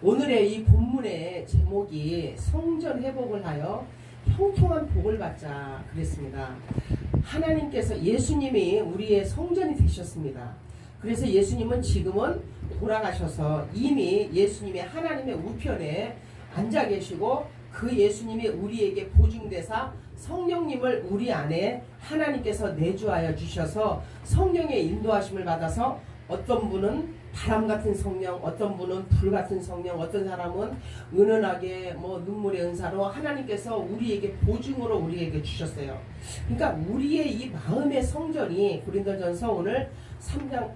오늘의 이 본문의 제목이 성전 회복을 하여 형통한 복을 받자 그랬습니다. 하나님께서 예수님이 우리의 성전이 되셨습니다. 그래서 예수님은 지금은 돌아가셔서 이미 예수님의 하나님의 우편에 앉아 계시고 그 예수님이 우리에게 보증대사 성령님을 우리 안에 하나님께서 내주하여 주셔서 성령의 인도하심을 받아서 어떤 분은 바람 같은 성령, 어떤 분은 불 같은 성령, 어떤 사람은 은은하게 눈물의 은사로 하나님께서 우리에게 보증으로 우리에게 주셨어요. 그러니까 우리의 이 마음의 성전이 고린도전서 오늘 3장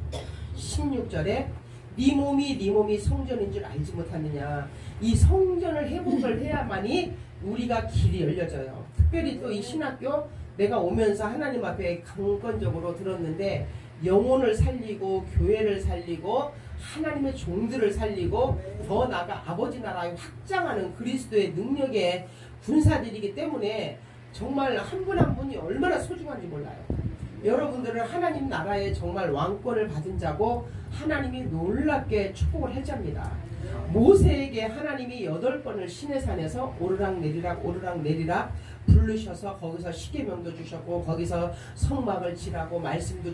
16절에 네 몸이 성전인 줄 알지 못하느냐. 이 성전을 회복을 해야만이 우리가 길이 열려져요. 특별히 또 이 신학교 내가 오면서 하나님 앞에 강건적으로 들었는데 영혼을 살리고 교회를 살리고 하나님의 종들을 살리고 더 나아가 아버지 나라에 확장하는 그리스도의 능력의 군사들이기 때문에 정말 한 분 한 분이 얼마나 소중한지 몰라요. 여러분들은 하나님 나라의 정말 왕권을 받은 자고 하나님이 놀랍게 축복을 할 자입니다. 모세에게 하나님이 8번을 시내산에서 오르락 내리락 부르셔서 거기서 십계명도 주셨고 거기서 성막을 지라고 말씀도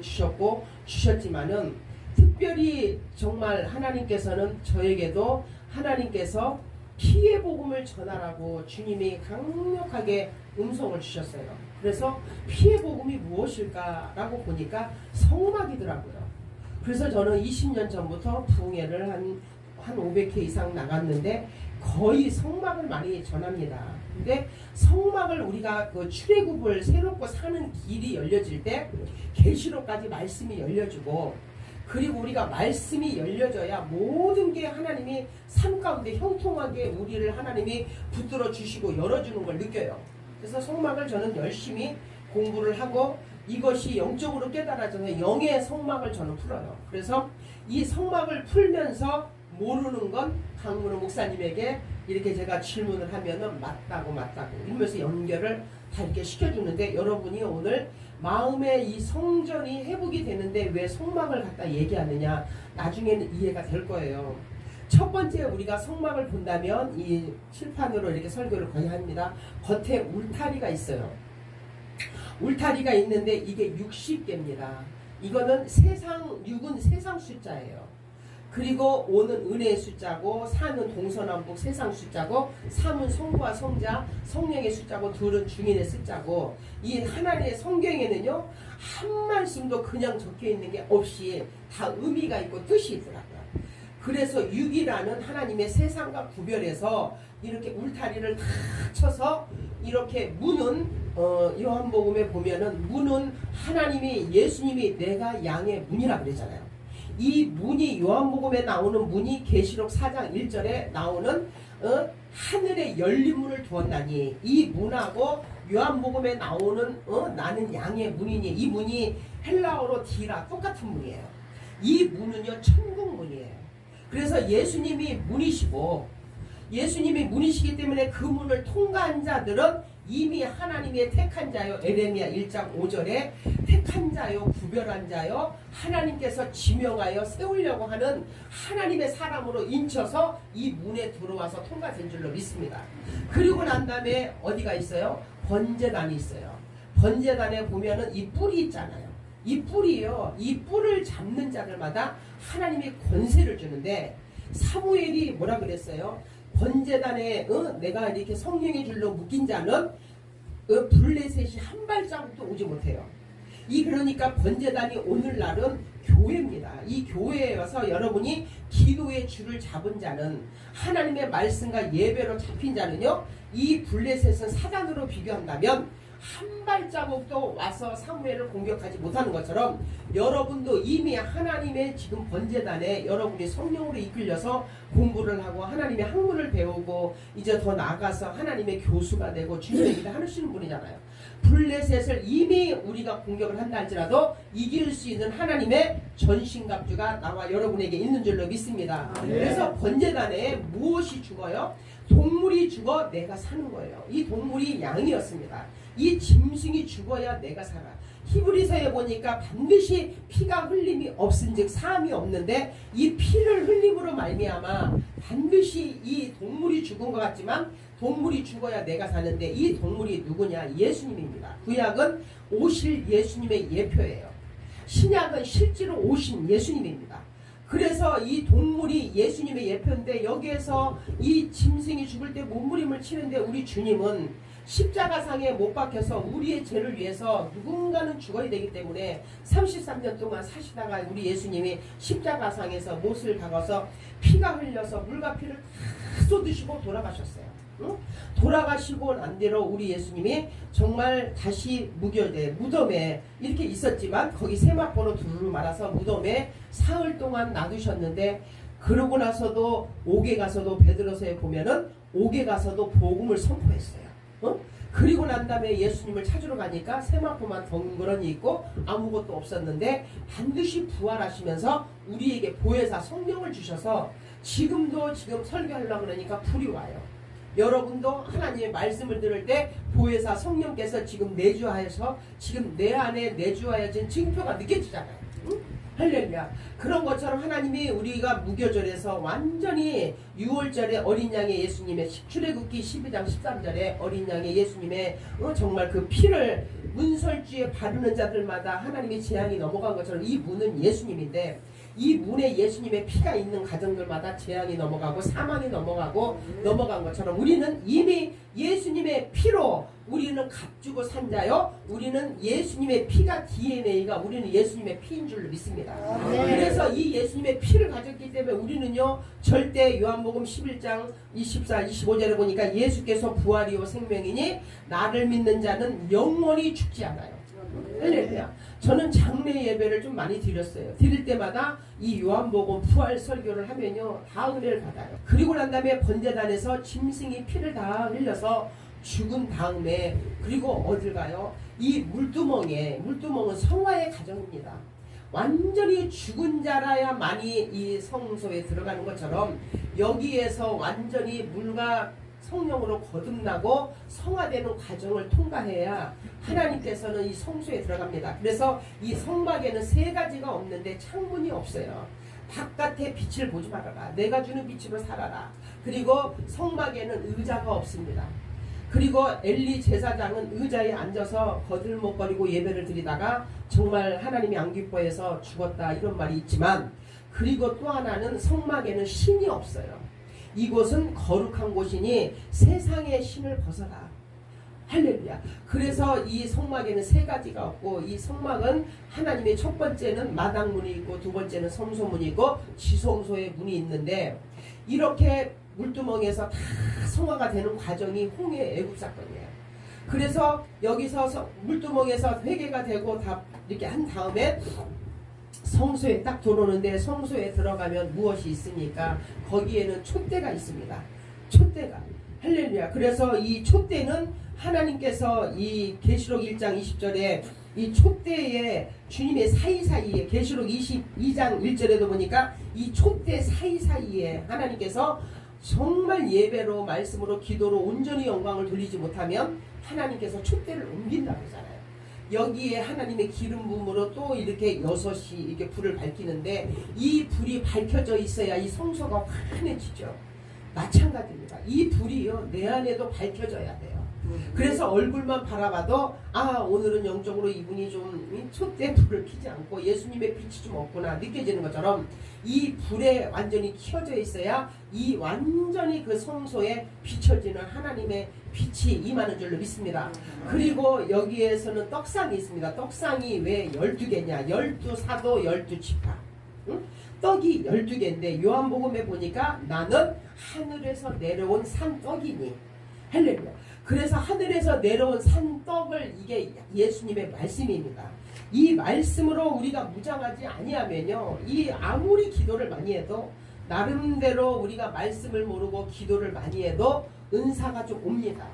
주셨지만은 특별히 정말 하나님께서는 저에게도 하나님께서 피의 복음을 전하라고 주님이 강력하게 음성을 주셨어요. 그래서 피의 복음이 무엇일까라고 보니까 성막이더라고요. 그래서 저는 20년 전부터 부흥회를 한 500회 이상 나갔는데 거의 성막을 많이 전합니다. 근데 성막을 우리가 그 출애굽을 새롭고 사는 길이 열려질 때 계시록까지 말씀이 열려주고 그리고 우리가 말씀이 열려져야 모든 게 하나님이 삶 가운데 형통하게 우리를 하나님이 붙들어 주시고 열어주는 걸 느껴요. 그래서 성막을 저는 열심히 공부를 하고 이것이 영적으로 깨달아져서 영의 성막을 저는 풀어요. 그래서 이 성막을 풀면서 모르는 건 강문호 목사님에게 이렇게 제가 질문을 하면은 맞다고 이러면서 연결을 다 이렇게 시켜주는데 여러분이 오늘 마음의 이 성전이 회복이 되는데 왜 성막을 갖다 얘기하느냐 나중에는 이해가 될 거예요. 첫 번째 우리가 성막을 본다면 이 칠판으로 이렇게 설교를 거의 합니다. 겉에 울타리가 있어요. 울타리가 있는데 이게 60개입니다. 이거는 6은 세상 숫자예요. 그리고 5는 은혜의 숫자고 4는 동서남북 세상 숫자고 3은 성부와 성자 성령의 숫자고 2은 중인의 숫자고 이 하나님의 성경에는요 한 말씀도 그냥 적혀있는 게 없이 다 의미가 있고 뜻이 있더라고요. 그래서 6이라는 하나님의 세상과 구별해서 이렇게 울타리를 다 쳐서 이렇게 문은 요한복음에 보면은 문은 하나님이 예수님이 내가 양의 문이라 그랬잖아요. 이 문이 요한복음에 나오는 문이 계시록 4장 1절에 나오는 하늘의 열린 문을 두었나니 이 문하고 요한복음에 나오는 나는 양의 문이니 이 문이 헬라어로 디라 똑같은 문이에요. 이 문은요 천국 문이에요. 그래서 예수님이 문이시기 때문에 그 문을 통과한 자들은 이미 하나님의 택한 자요 에레미야 1장 5절에 택한 자요 구별한 자요 하나님께서 지명하여 세우려고 하는 하나님의 사람으로 인쳐서 이 문에 들어와서 통과된 줄로 믿습니다. 그리고 난 다음에 어디가 있어요? 번제단이 있어요. 번제단에 보면은 이 뿔이 있잖아요. 이 뿔이요. 이 뿔을 잡는 자들마다 하나님이 권세를 주는데 사무엘이 뭐라 그랬어요? 번제단에 내가 이렇게 성령의 줄로 묶인 자는 블레셋이 한 발자국도 오지 못해요. 그러니까 번제단이 오늘날은 교회입니다. 이 교회에 와서 여러분이 기도의 줄을 잡은 자는 하나님의 말씀과 예배로 잡힌 자는요 이 블레셋은 사단으로 비교한다면 한 발자국도 와서 사무엘을 공격하지 못하는 것처럼 여러분도 이미 하나님의 지금 번제단에 여러분이 성령으로 이끌려서 공부를 하고 하나님의 학문을 배우고 이제 더 나아가서 하나님의 교수가 되고 주님의 일을 하시는 분이잖아요. 블레셋을 이미 우리가 공격을 한다 할지라도 이길 수 있는 하나님의 전신갑주가 나와 여러분에게 있는 줄로 믿습니다. 그래서 번제단에 무엇이 죽어요? 동물이 죽어 내가 사는 거예요. 이 동물이 양이었습니다. 이 짐승이 죽어야 내가 살아. 히브리서에 보니까 반드시 피가 흘림이 없은즉 사함이 없는데 이 피를 흘림으로 말미암아 반드시 이 동물이 죽은 것 같지만 동물이 죽어야 내가 사는데 이 동물이 누구냐? 예수님입니다. 구약은 오실 예수님의 예표예요. 신약은 실제로 오신 예수님입니다. 그래서 이 동물이 예수님의 예표인데 여기에서 이 짐승이 죽을 때 몸부림을 치는데 우리 주님은 십자가상에 못 박혀서 우리의 죄를 위해서 누군가는 죽어야 되기 때문에 33년 동안 사시다가 우리 예수님이 십자가상에서 못을 박아서 피가 흘려서 물과 피를 다 쏟으시고 돌아가셨어요. 응? 돌아가시고 난 뒤로 우리 예수님이 정말 다시 무덤에 이렇게 있었지만 거기 세마포로 두루루 말아서 무덤에 사흘 동안 놔두셨는데 그러고 나서도 옥에 가서도 베드로서에 보면은 옥에 가서도 복음을 선포했어요. 그리고 난 다음에 예수님을 찾으러 가니까 세마포만 덩그러니 있고 아무것도 없었는데 반드시 부활하시면서 우리에게 보혜사 성령을 주셔서 지금 설교하려고 그러니까 불이 와요. 여러분도 하나님의 말씀을 들을 때 보혜사 성령께서 지금 내주하여서 지금 내 안에 내주하여진 증표가 느껴지잖아요. 응? 할렐루야. 그런 것처럼 하나님이 우리가 무교절에서 완전히 6월절에 어린 양의 예수님의 출애굽기 12장 13절에 어린 양의 예수님의 정말 그 피를 문설주에 바르는 자들마다 하나님의 재앙이 넘어간 것처럼 이 문은 예수님인데 이 문에 예수님의 피가 있는 가정들마다 재앙이 넘어가고 사망이 넘어간 것처럼 우리는 이미 예수님의 피로 우리는 값주고 산 자요. 우리는 예수님의 피가 DNA가 우리는 예수님의 피인 줄로 믿습니다. 그래서 이 예수님의 피를 가졌기 때문에 우리는요. 절대 요한복음 11장 24, 25절에 보니까 예수께서 부활이요 생명이니 나를 믿는 자는 영원히 죽지 않아요. 할렐루야. 저는 장례 예배를 좀 많이 드렸어요. 드릴 때마다 이 요한복음 부활 설교를 하면요 다 은혜를 받아요. 그리고 난 다음에 번제단에서 짐승이 피를 다 흘려서 죽은 다음에 그리고 어딜 가요? 이 물두멍은 성화의 가정입니다. 완전히 죽은 자라야만이 이 성소에 들어가는 것처럼 여기에서 완전히 물과 성령으로 거듭나고 성화되는 과정을 통과해야 하나님께서는 이 성소에 들어갑니다. 그래서 이 성막에는 세 가지가 없는데 창문이 없어요. 바깥에 빛을 보지 말아라. 내가 주는 빛으로 살아라. 그리고 성막에는 의자가 없습니다. 그리고 엘리 제사장은 의자에 앉아서 거들먹거리고 예배를 드리다가 정말 하나님이 안 기뻐해서 죽었다 이런 말이 있지만 그리고 또 하나는 성막에는 신이 없어요. 이곳은 거룩한 곳이니 세상의 신을 벗어라. 할렐루야. 그래서 이 성막에는 세 가지가 없고 이 성막은 하나님의 첫 번째는 마당문이 있고 두 번째는 성소문이 있고 지성소의 문이 있는데 이렇게 물두멍에서 다 성화가 되는 과정이 홍해 애굽 사건이에요. 그래서 여기서 물두멍에서 회개가 되고 다 이렇게 한 다음에 성소에 딱 들어오는데 성소에 들어가면 무엇이 있습니까? 거기에는 촛대가 있습니다. 촛대가. 할렐루야. 그래서 이 촛대는 하나님께서 이 계시록 1장 20절에 이 촛대에 주님의 사이사이에 계시록 22장 1절에도 보니까 이 촛대 사이사이에 하나님께서 정말 예배로 말씀으로 기도로 온전히 영광을 돌리지 못하면 하나님께서 촛대를 옮긴다고 하잖아요. 여기에 하나님의 기름 부음으로 또 이렇게 6이 이렇게 불을 밝히는데 이 불이 밝혀져 있어야 이 성소가 환해지죠. 마찬가지입니다. 이 불이요 내 안에도 밝혀져야 돼요. 그래서 얼굴만 바라봐도 아 오늘은 영적으로 이분이 좀 촛대 불을 켜지 않고 예수님의 빛이 좀 없구나 느껴지는 것처럼 이 불에 완전히 켜져 있어야 이 완전히 그 성소에 비춰지는 하나님의 빛이 임하는 줄로 믿습니다. 그리고 여기에서는 떡상이 있습니다. 떡상이 왜 12개냐 12사도 12지파 응? 떡이 12개인데 요한복음에 보니까 나는 하늘에서 내려온 산떡이니 할렐루야. 그래서 하늘에서 내려온 산떡을 이게 예수님의 말씀입니다. 이 말씀으로 우리가 무장하지 아니하면요 이 아무리 기도를 많이 해도 나름대로 우리가 말씀을 모르고 기도를 많이 해도 은사가 좀 옵니다.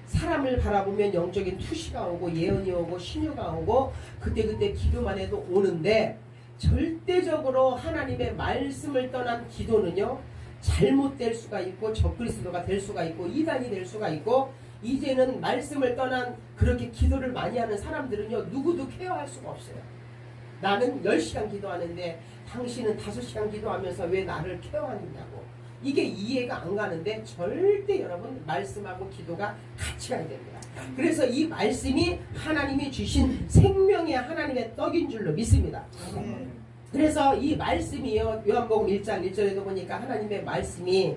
사람을 바라보면 영적인 투시가 오고 예언이 오고 신유가 오고 그때 기도만 해도 오는데 절대적으로 하나님의 말씀을 떠난 기도는요 잘못될 수가 있고 적그리스도가 될 수가 있고 이단이 될 수가 있고 이제는 말씀을 떠난 그렇게 기도를 많이 하는 사람들은요, 누구도 케어할 수가 없어요. 나는 10시간 기도하는데 당신은 5시간 기도하면서 왜 나를 케어하느냐고. 이게 이해가 안 가는데 절대 여러분 말씀하고 기도가 같이 가야 됩니다. 그래서 이 말씀이 하나님이 주신 생명의 하나님의 떡인 줄로 믿습니다. 그래서 이 말씀이요, 요한복음 1장 1절에도 보니까 하나님의 말씀이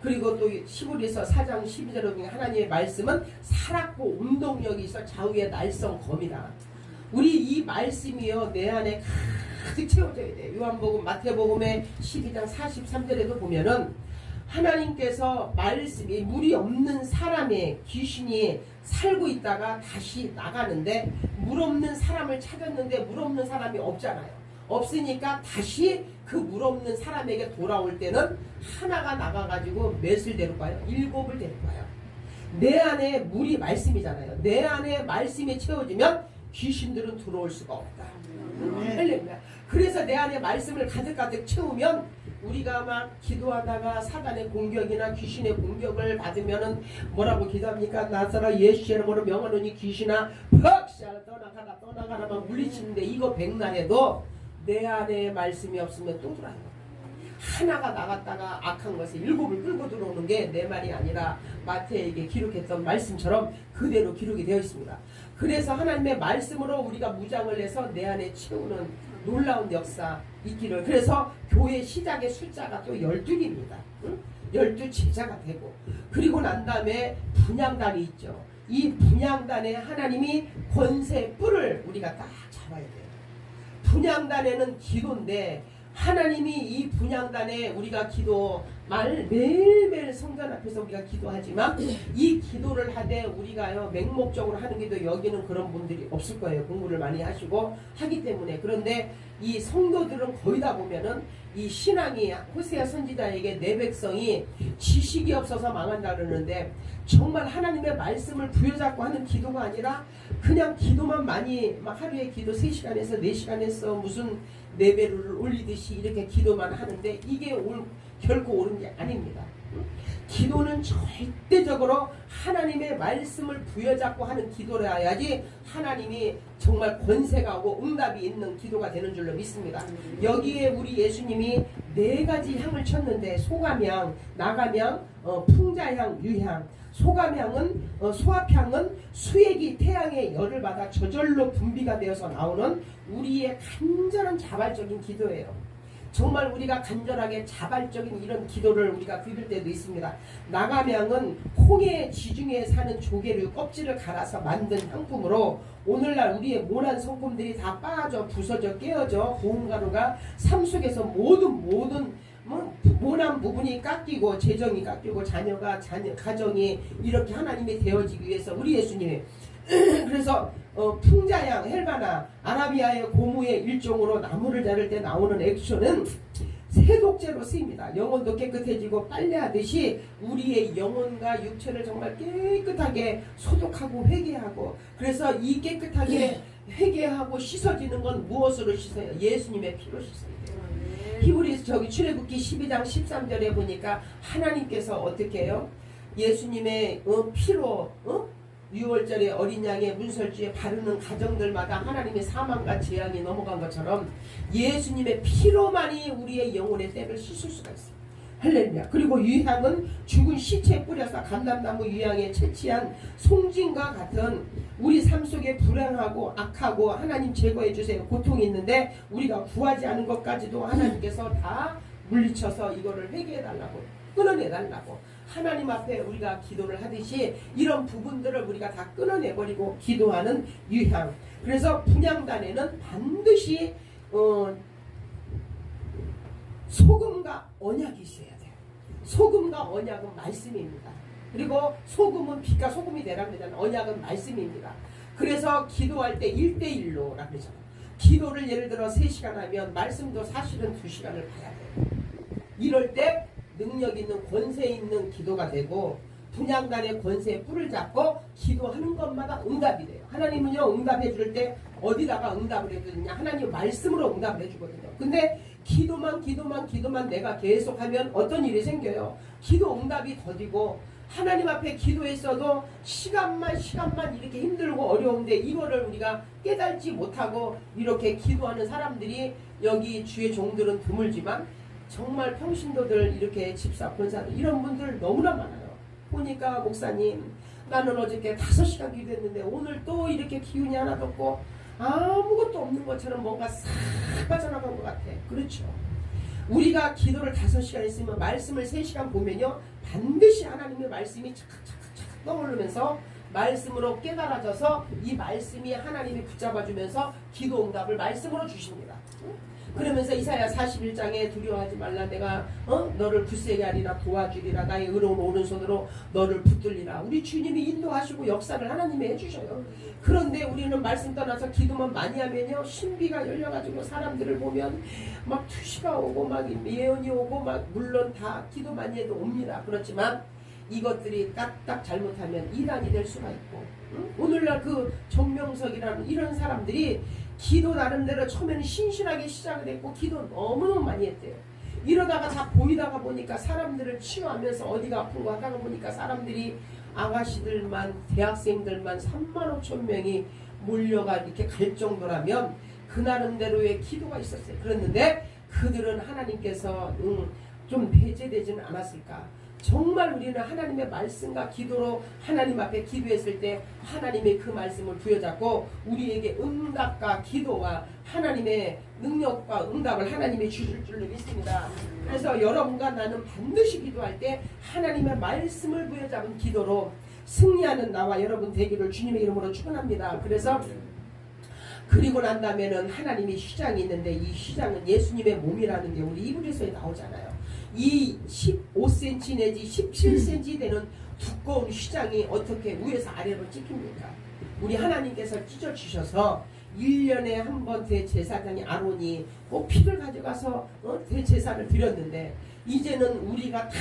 그리고 또 히브리서 4장 12절에 보면 하나님의 말씀은 살았고 운동력이 있어 좌우의 날성검이다. 우리 이 말씀이요 내 안에 가득 채워져야 돼요. 요한복음 마태복음의 12장 43절에도 보면은 하나님께서 말씀이 물이 없는 사람의 귀신이 살고 있다가 다시 나가는데 물 없는 사람을 찾았는데 물 없는 사람이 없잖아요. 없으니까 다시 그 물 없는 사람에게 돌아올 때는 하나가 나가가지고 몇을 데려가요? 7을 데려가요. 내 안에 물이 말씀이잖아요. 내 안에 말씀이 채워지면 귀신들은 들어올 수가 없다. 그래서 내 안에 말씀을 가득가득 채우면 우리가 막 기도하다가 사단의 공격이나 귀신의 공격을 받으면은 뭐라고 기도합니까? 나사라 예수의 이름으로 명하노니 귀신아 퍽샤 떠나가라 막 물리치는데 이거 백날에도 내 안에 말씀이 없으면 또 들어요. 하나가 나갔다가 악한 것에 7을 끌고 들어오는 게 내 말이 아니라 마태에게 기록했던 말씀처럼 그대로 기록이 되어 있습니다. 그래서 하나님의 말씀으로 우리가 무장을 해서 내 안에 채우는 놀라운 역사 있기를. 그래서 교회 시작의 숫자가 또 12입니다. 12제자가 되고 그리고 난 다음에 분향단이 있죠. 이 분향단에 하나님이 권세 뿔을 우리가 딱 잡아야 돼요. 분향단에는 기도인데 하나님이 이 분향단에 우리가 기도 매일매일 성전 앞에서 우리가 기도하지만 이 기도를 하되 우리가요 맹목적으로 하는 기도 여기는 그런 분들이 없을 거예요. 공부를 많이 하시고 하기 때문에. 그런데 이 성도들은 거의 다 보면은 이 신앙이 호세아 선지자에게 내 백성이 지식이 없어서 망한다 그러는데 정말 하나님의 말씀을 부여잡고 하는 기도가 아니라 그냥 기도만 많이 막 하루에 기도 3시간에서 4시간에서 무슨 레벨을 올리듯이 이렇게 기도만 하는데 이게 결코 옳은 게 아닙니다. 기도는 절대적으로 하나님의 말씀을 부여잡고 하는 기도를 해야지 하나님이 정말 권세가 오고 응답이 있는 기도가 되는 줄로 믿습니다. 여기에 우리 예수님이 4가지 향을 쳤는데 소감향, 나감향, 풍자향, 유향. 소감향은 소합향은 수액이 태양의 열을 받아 저절로 분비가 되어서 나오는 우리의 간절한 자발적인 기도예요. 정말 우리가 간절하게 자발적인 이런 기도를 우리가 드릴 때도 있습니다. 나감향은 콩의 지중해에 사는 조개류 껍질을 갈아서 만든 향품으로 오늘날 우리의 모난 성품들이 다 빠져 부서져 깨어져 고운가루가 삶 속에서 모든 모난 부분이 깎이고 재정이 깎이고 가정이 이렇게 하나님이 되어지기 위해서 우리 예수님이 그래서 풍자향, 헬바나, 아라비아의 고무의 일종으로 나무를 자를 때 나오는 액션은 세독제로 쓰입니다. 영혼도 깨끗해지고 빨래하듯이 우리의 영혼과 육체를 정말 깨끗하게 소독하고 회개하고 그래서 이 깨끗하게 회개하고 씻어지는 건 무엇으로 씻어요? 예수님의 피로 씻어야 돼요. 히브리서 출애굽기 12장 13절에 보니까 하나님께서 어떻게 해요? 예수님의 피로 6월절에 어린 양의 문설주에 바르는 가정들마다 하나님의 사망과 재앙이 넘어간 것처럼 예수님의 피로만이 우리의 영혼의 때를 씻을 수가 있어요. 할렐루야. 그리고 유향은 죽은 시체에 뿌려서 감람나무 유향에 채취한 송진과 같은 우리 삶 속에 불행하고 악하고 하나님 제거해 주세요. 고통이 있는데 우리가 구하지 않은 것까지도 하나님께서 다 물리쳐서 이거를 회개해 달라고 끊어내 달라고 하나님 앞에 우리가 기도를 하듯이 이런 부분들을 우리가 다 끊어내버리고 기도하는 유향. 그래서 분향단에는 반드시 소금과 언약이 있어야 돼요. 소금과 언약은 말씀입니다. 그리고 소금은 빛과 소금이 되랍니다. 언약은 말씀입니다. 그래서 기도할 때 1대1로 그러잖아요. 기도를 예를 들어 3시간 하면 말씀도 사실은 2시간을 봐야 돼요. 이럴 때 능력 있는 권세 있는 기도가 되고 분향단의 권세의 뿔을 잡고 기도하는 것마다 응답이 돼요. 하나님은요 응답해 줄 때 어디다가 응답을 해주느냐 하나님 말씀으로 응답을 해주거든요. 근데 기도만 내가 계속하면 어떤 일이 생겨요? 기도 응답이 더디고 하나님 앞에 기도했어도 시간만 이렇게 힘들고 어려운데 이거를 우리가 깨달지 못하고 이렇게 기도하는 사람들이 여기 주의 종들은 드물지만 정말 평신도들 이렇게 집사 권사들 이런 분들 너무나 많아요. 보니까 목사님 나는 어저께 5시간 기도했는데 오늘 또 이렇게 기운이 하나도 없고 아무것도 없는 것처럼 뭔가 싹 빠져나간 것 같아. 그렇죠. 우리가 기도를 5시간 했으면 말씀을 3시간 보면요 반드시 하나님의 말씀이 착착착착 떠오르면서 말씀으로 깨달아져서 이 말씀이 하나님이 붙잡아주면서 기도 응답을 말씀으로 주십니다. 그러면서 이사야 41장에 두려워하지 말라 내가 너를 굳세게 하리라 도와주리라 나의 의로운 오른손으로 너를 붙들리라. 우리 주님이 인도하시고 역사를 하나님이 해주셔요. 그런데 우리는 말씀 떠나서 기도만 많이 하면요 신비가 열려가지고 사람들을 보면 막 투시가 오고 막 예언이 오고 막 물론 다 기도 많이 해도 옵니다. 그렇지만 이것들이 까딱 잘못하면 이단이 될 수가 있고 오늘날 그 정명석이라는 이런 사람들이 기도 나름대로 처음에는 신실하게 시작을 했고 기도 너무너무 많이 했대요. 이러다가 다 보이다가 보니까 사람들을 치유하면서 어디가 아픈 거 하다가 보니까 사람들이 아가씨들만 대학생들만 3만 5천 명이 몰려가 이렇게 갈 정도라면 그 나름대로의 기도가 있었어요. 그랬는데 그들은 하나님께서 좀 배제되지는 않았을까. 정말 우리는 하나님의 말씀과 기도로 하나님 앞에 기도했을 때 하나님의 그 말씀을 부여잡고 우리에게 응답과 기도와 하나님의 능력과 응답을 하나님이 주실 줄로 믿습니다. 그래서 여러분과 나는 반드시 기도할 때 하나님의 말씀을 부여잡은 기도로 승리하는 나와 여러분 되기를 주님의 이름으로 축원합니다. 그래서 그리고 난 다음에는 하나님이 휘장이 있는데 이 휘장은 예수님의 몸이라는 게 우리 이브리서에 나오잖아요. 이 15cm 내지 17cm 되는 두꺼운 휘장이 어떻게 위에서 아래로 찍힙니까? 우리 하나님께서 찢어주셔서 1년에 한 번 대제사장이 아론이 피를 가져가서 대제사를 드렸는데 이제는 우리가 다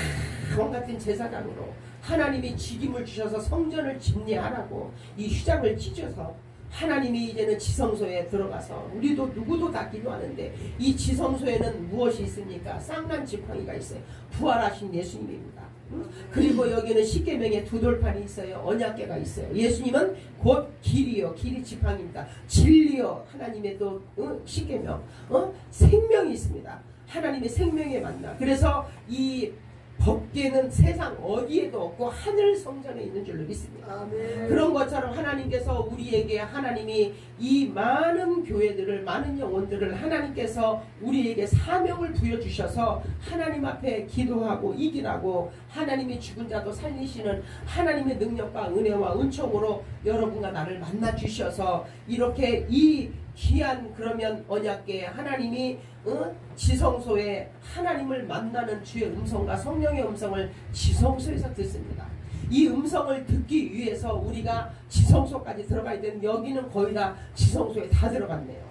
왕같은 제사장으로 하나님이 직임을 주셔서 성전을 집례하라고 이 휘장을 찢어서 하나님이 이제는 지성소에 들어가서 우리도 누구도 다 기도하는데 이 지성소에는 무엇이 있습니까? 쌍난 지팡이가 있어요. 부활하신 예수님입니다. 그리고 여기는 십계명의 두 돌판이 있어요. 언약궤가 있어요. 예수님은 곧 길이요 길이 지팡이입니다. 진리요 하나님의 또 십계명 생명이 있습니다. 하나님의 생명에 만나. 그래서 이 법궤는 세상 어디에도 없고 하늘 성전에 있는 줄로 믿습니다. 아멘. 그런 것처럼 하나님께서 우리에게 하나님이 이 많은 교회들을 많은 영혼들을 하나님께서 우리에게 사명을 부여주셔서 하나님 앞에 기도하고 이기라고 하나님이 죽은 자도 살리시는 하나님의 능력과 은혜와 은총으로 여러분과 나를 만나 주셔서 이렇게 이 귀한 그러면 언약궤 하나님이 지성소에 하나님을 만나는 주의 음성과 성령의 음성을 지성소에서 듣습니다. 이 음성을 듣기 위해서 우리가 지성소까지 들어가야 되는 여기는 거의 다 지성소에 다 들어갔네요.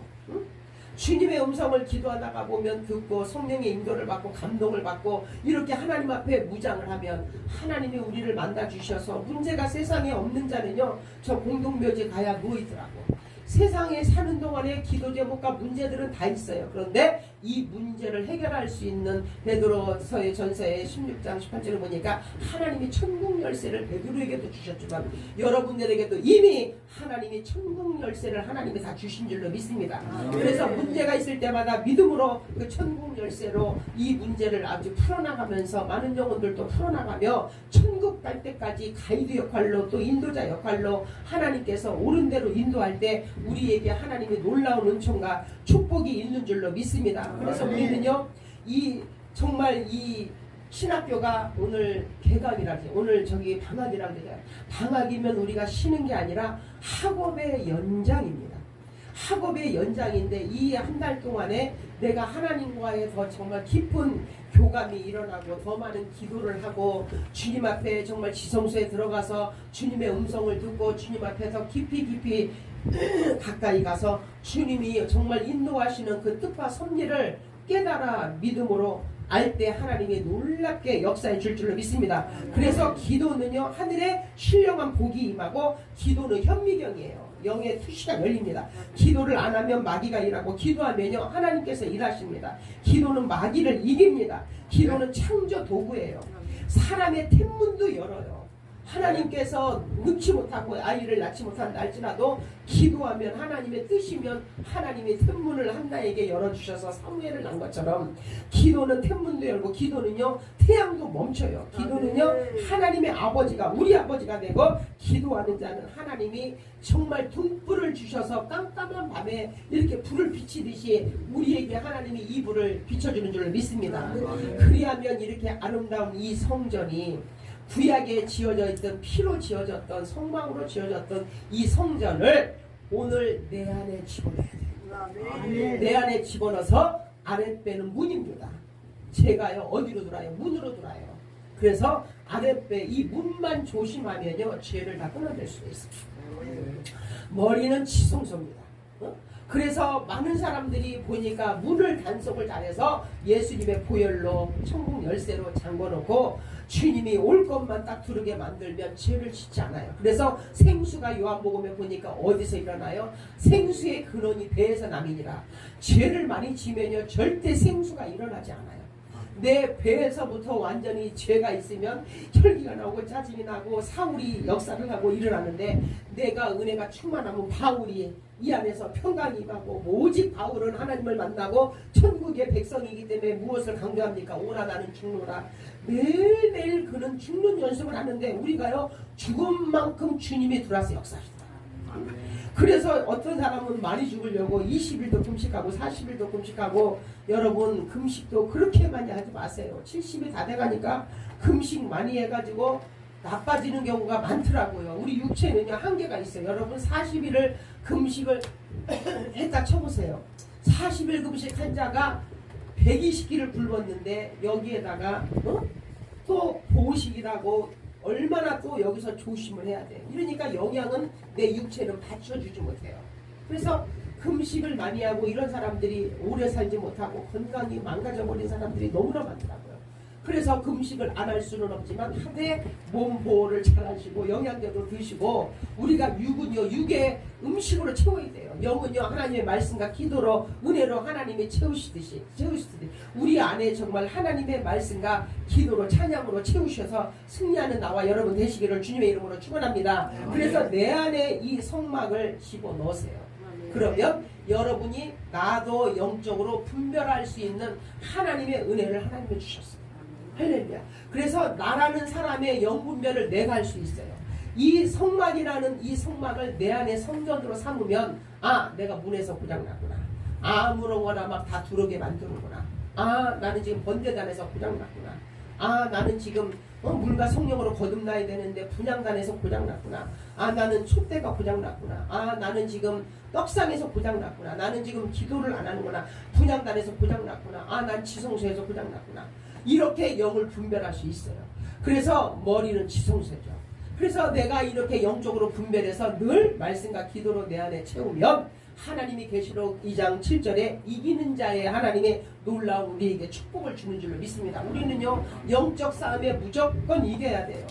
주님의 음성을 기도하다가 보면 듣고 성령의 인도를 받고 감동을 받고 이렇게 하나님 앞에 무장을 하면 하나님이 우리를 만나 주셔서 문제가 세상에 없는 자는요 저 공동묘지 가야 누워있더라고. 세상에 사는 동안에 기도 제목과 문제들은 다 있어요. 그런데 이 문제를 해결할 수 있는 베드로서의 전서의 16장 18절을 보니까 하나님이 천국 열쇠를 베드로에게도 주셨지만 여러분들에게도 이미 하나님이 천국 열쇠를 하나님이 다 주신 줄로 믿습니다. 그래서 문제가 있을 때마다 믿음으로 그 천국 열쇠로 이 문제를 아주 풀어나가면서 많은 영혼들도 풀어나가며 천국 갈 때까지 가이드 역할로 또 인도자 역할로 하나님께서 옳은 대로 인도할 때 우리에게 하나님의 놀라운 은총과 축복이 있는 줄로 믿습니다. 그래서 우리는요 정말 이 신학교가 오늘 개강이라고 오늘 저기 방학이라고 해요. 방학이면 우리가 쉬는 게 아니라 학업의 연장입니다. 학업의 연장인데 이 한 달 동안에 내가 하나님과의 더 정말 깊은 교감이 일어나고 더 많은 기도를 하고 주님 앞에 정말 지성소에 들어가서 주님의 음성을 듣고 주님 앞에 더 깊이 가까이 가서 주님이 정말 인도하시는 그 뜻과 섭리를 깨달아 믿음으로 알 때 하나님이 놀랍게 역사해 줄 줄로 믿습니다. 그래서 기도는요 하늘에 신령한 복이 임하고 기도는 현미경이에요. 영의 투시가 열립니다. 기도를 안 하면 마귀가 일하고 기도하면요 하나님께서 일하십니다. 기도는 마귀를 이깁니다. 기도는 창조 도구예요. 사람의天문도 열어요. 하나님께서 낳지 못하고 아이를 낳지 못한다 할지라도 기도하면 하나님의 뜻이면 하나님이天문을 한나에게 열어주셔서 사무엘을 낳은 것처럼 기도는天문도 열고 기도는요 태양도 멈춰요. 기도는요 하나님의 아버지가 우리 아버지가 되고 기도하는 자는 하나님이 정말 등불을 주셔서 깜깜한 밤에 이렇게 불을 비치듯이 우리에게 하나님이 이 불을 비춰주는 줄로 믿습니다. 그리하면 이렇게 아름다운 이 성전이 구약에 지어져 있던 피로 지어졌던 성막으로 지어졌던 이 성전을 오늘 내 안에 집어넣어야 돼요. 내 안에 집어넣어서 아랫배는 문입니다. 제가요 어디로 들어와요? 문으로 들어와요. 그래서 아랫배 이 문만 조심하면요 죄를 다 끊어낼 수 있습니다. 머리는 지성소입니다. 그래서 많은 사람들이 보니까 문을 단속을 잘해서 예수님의 보혈로 천국 열쇠로 잠궈놓고 주님이 올 것만 딱 두르게 만들면 죄를 짓지 않아요. 그래서 생수가 요한복음에 보니까 어디서 일어나요? 생수의 근원이 배에서 남이니라. 죄를 많이 지면요 절대 생수가 일어나지 않아요. 내 배에서부터 완전히 죄가 있으면 혈기가 나오고 짜증이 나고 사울이 역사를 하고 일어나는데 내가 은혜가 충만하면 바울이 이 안에서 평강이 임하고 오직 바울은 하나님을 만나고 천국의 백성이기 때문에 무엇을 강조합니까? 오라 나는 죽노라. 매일매일 그는 죽는 연습을 하는데 우리가요 죽은 만큼 주님이 들어와서 역사하시다. 그래서 어떤 사람은 많이 죽으려고 20일도 금식하고 40일도 금식하고 여러분 금식도 그렇게 많이 하지 마세요. 70이 다 돼가니까 금식 많이 해가지고 나빠지는 경우가 많더라고요. 우리 육체는요 한계가 있어요. 여러분 40일을 금식을 했다 쳐보세요. 40일 금식한 자가 120끼를 굶었는데 여기에다가 또 보식이라고 얼마나 또 여기서 조심을 해야 돼. 이러니까 영양은 내 육체는 받쳐주지 못해요. 그래서 금식을 많이 하고 이런 사람들이 오래 살지 못하고 건강이 망가져버린 사람들이 너무나 많더라고요. 그래서 금식을 안 할 수는 없지만 하되 몸 보호를 잘 하시고 영양제도 드시고 우리가 육은요 육의 음식으로 채워야 돼요. 영은요 하나님의 말씀과 기도로 은혜로 하나님이 채우시듯이 우리 안에 정말 하나님의 말씀과 기도로 찬양으로 채우셔서 승리하는 나와 여러분 되시기를 주님의 이름으로 축원합니다. 그래서 내 안에 이 성막을 집어넣으세요. 그러면 여러분이 나도 영적으로 분별할 수 있는 하나님의 은혜를 하나님이 주셨어요. 할렐루야. 그래서 나라는 사람의 영분별을 내가 할 수 있어요. 이 성막이라는 이 성막을 내 안에 성전으로 삼으면 아 내가 문에서 고장났구나. 아무런거나 막 다 들어오게 만드는구나. 아 나는 지금 번제단에서 고장났구나. 아 나는 지금 물과 성령으로 거듭나야 되는데 분향단에서 고장났구나. 아 나는 촛대가 고장났구나. 아 나는 지금 떡상에서 고장났구나. 나는 지금 기도를 안 하는구나. 분향단에서 고장났구나. 아 난 지성소에서 고장났구나. 이렇게 영을 분별할 수 있어요. 그래서 머리는 지성소죠. 그래서 내가 이렇게 영적으로 분별해서 늘 말씀과 기도로 내 안에 채우면 하나님이 계시록 2장 7절에 이기는 자의 하나님의 놀라운 우리에게 축복을 주는 줄로 믿습니다. 우리는요 영적 싸움에 무조건 이겨야 돼요.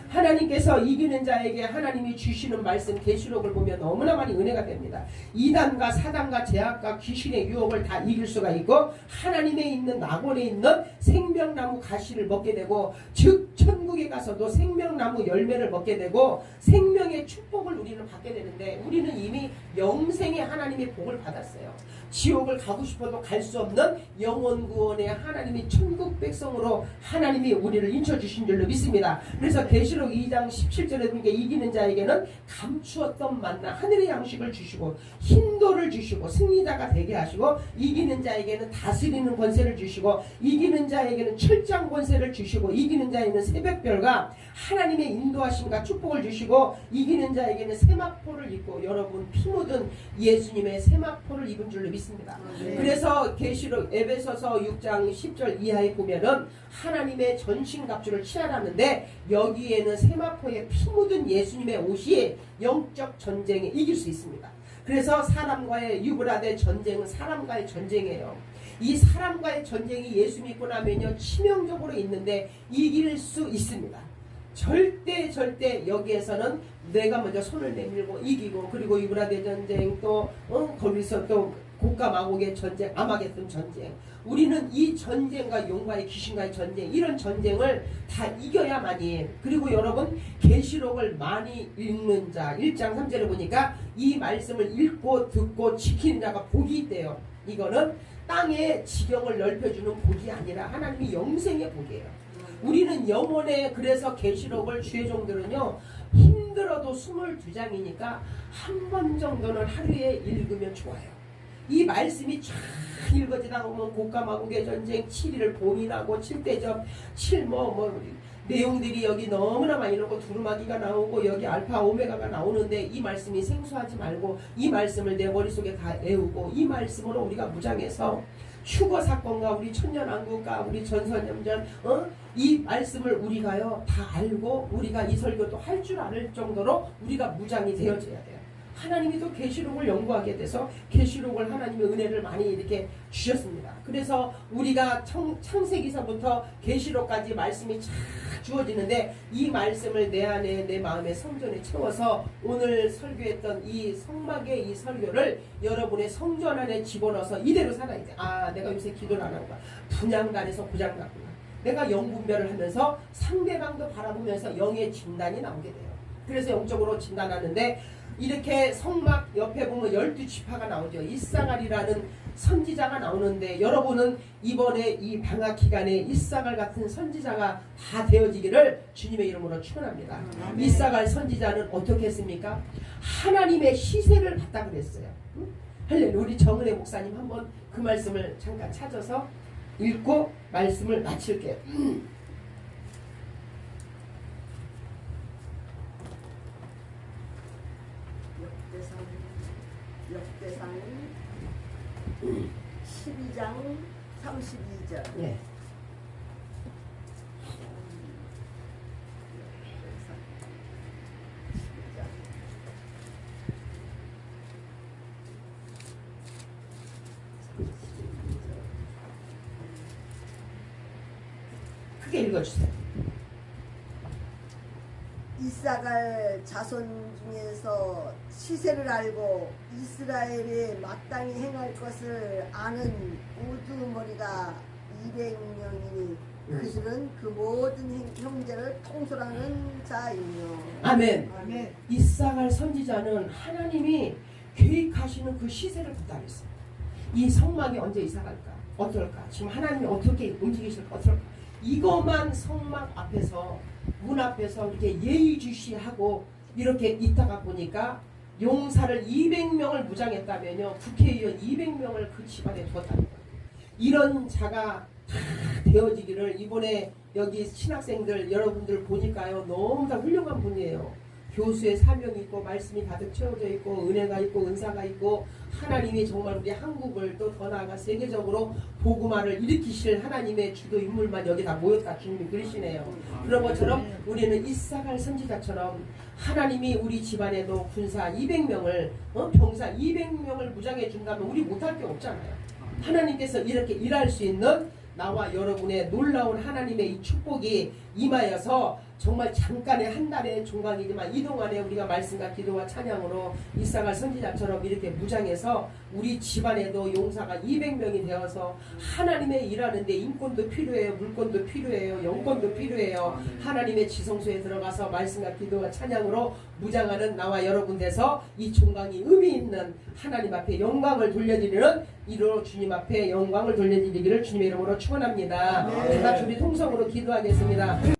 하나님께서 이기는 자에게 하나님이 주시는 말씀 계시록을 보면 너무나 많이 은혜가 됩니다. 이단과 사단과 제약과 귀신의 유혹을 다 이길 수가 있고 하나님에 있는 낙원에 있는 생명나무 가시를 먹게 되고 즉 천국에 가서도 생명나무 열매를 먹게 되고 생명의 축복을 우리는 받게 되는데 우리는 이미 영생의 하나님의 복을 받았어요. 지옥을 가고 싶어도 갈 수 없는 영원 구원의 하나님이 천국 백성으로 하나님이 우리를 인쳐주신 줄로 믿습니다. 그래서 계시록 2장 17절에 보니까 이기는 자에게는 감추었던 만나 하늘의 양식을 주시고 흰돌을 주시고 승리자가 되게 하시고 이기는 자에게는 다스리는 권세를 주시고 이기는 자에게는 철장 권세를 주시고 이기는 자에게는 새벽별과 하나님의 인도하심과 축복을 주시고 이기는 자에게는 세마포를 입고 여러분 피 묻은 예수님의 세마포를 입은 줄로 믿습니다. 그래서 계시록 에베소서 6장 10절 이하에 보면은 하나님의 전신갑주를 취하라는데 여기에는 세마포에 피 묻은 예수님의 옷이 영적 전쟁에 이길 수 있습니다. 그래서 사람과의 유브라데 전쟁은 사람과의 전쟁이에요. 이 사람과의 전쟁이 예수 믿고 나면요 치명적으로 있는데 이길 수 있습니다. 절대 여기에서는 내가 먼저 손을 내밀고 이기고 그리고 유브라데 전쟁 또 거기서 또 고가 마곡의 전쟁 아마겟돈 전쟁 우리는 이 전쟁과 용과의 귀신과의 전쟁 이런 전쟁을 다 이겨야만이. 그리고 여러분 계시록을 많이 읽는 자 1장 3절에 보니까 이 말씀을 읽고 듣고 지키는 자가 복이 있대요. 이거는 땅의 지경을 넓혀주는 복이 아니라 하나님이 영생의 복이에요. 우리는 영혼에 그래서 계시록을 주의 종들은요 힘들어도 22장이니까 한 번 정도는 하루에 읽으면 좋아요. 이 말씀이 쫙 읽어지다 보면 곡감하고의 전쟁 7일을 봉인하고 7대접 7 내용들이 여기 너무나 많이 나오고 두루마기가 나오고 여기 알파 오메가가 나오는데 이 말씀이 생소하지 말고 이 말씀을 내 머릿속에 다 애우고 이 말씀으로 우리가 무장해서 휴거 사건과 우리 천년왕국과 우리 전선염전 이 말씀을 우리가요 다 알고 우리가 이 설교도 할 줄 아는 정도로 우리가 무장이 되어져야 돼요. 하나님이 또 계시록을 연구하게 돼서 계시록을 하나님의 은혜를 많이 이렇게 주셨습니다. 그래서 우리가 창세기서부터 계시록까지 말씀이 쫙 주어지는데 이 말씀을 내 안에 내 마음에 성전에 채워서 오늘 설교했던 이 성막의 이 설교를 여러분의 성전 안에 집어넣어서 이대로 살아야 돼. 아, 내가 요새 기도를 안 하는 거야. 분양단에서 고장났구나. 내가 영분별을 하면서 상대방도 바라보면서 영의 진단이 나오게 돼요. 그래서 영적으로 진단하는데 이렇게 성막 옆에 보면 12지파가 나오죠. 이사갈이라는 선지자가 나오는데 여러분은 이번에 이 방학 기간에 이사갈 같은 선지자가 다 되어지기를 주님의 이름으로 축원합니다. 이사갈 선지자는 어떻게 했습니까? 하나님의 시세를 받다 그랬어요. 할렐루야. 우리 정은혜 목사님 한번 그 말씀을 잠깐 찾아서 읽고 말씀을 마칠게요. 역대상 12장 32절. 네. 크게 읽어주세요. 이사갈 자손 중에서 시세를 알고 이스라엘에 마땅히 행할 것을 아는 우두머리가 200명이니 그들은 그 모든 형제를 통솔하는 자이며. 아멘. 아멘. 이사갈 선지자는 하나님이 계획하시는 그 시세를 부탁했어요. 이 성막이 언제 이사갈까? 어떨까? 지금 하나님이 어떻게 움직이실까? 어떨까? 이것만 성막 앞에서 문 앞에서 이렇게 예의주시하고 이렇게 있다가 보니까 용사를 200명을 무장했다면요 국회의원 200명을 그 집안에 두었다는 거예요. 이런 자가 다 되어지기를 이번에 여기 신학생들 여러분들 보니까요 너무 다 훌륭한 분이에요. 교수의 사명이 있고 말씀이 가득 채워져 있고 은혜가 있고 은사가 있고 하나님이 정말 우리 한국을 또 더 나아가 세계적으로 복음화를 일으키실 하나님의 주도 인물만 여기 다 모였다 주님이 그러시네요. 그런 것처럼 우리는 이사갈 선지자처럼 하나님이 우리 집안에도 군사 200명을 병사 200명을 무장해 준다면 우리 못할 게 없잖아요. 하나님께서 이렇게 일할 수 있는 나와 여러분의 놀라운 하나님의 이 축복이 임하여서 정말 잠깐의 한 달의 종강이지만 이 동안에 우리가 말씀과 기도와 찬양으로 이사갈 선지자처럼 이렇게 무장해서 우리 집안에도 용사가 200명이 되어서 하나님의 일하는데 인권도 필요해요. 물권도 필요해요. 영권도 필요해요. 하나님의 지성소에 들어가서 말씀과 기도와 찬양으로 무장하는 나와 여러분 돼서 이 종강이 의미 있는 하나님 앞에 영광을 돌려드리는 이로 주님 앞에 영광을 돌려드리기를 주님의 이름으로 축원합니다. 다 같이 우리 통성으로 기도하겠습니다.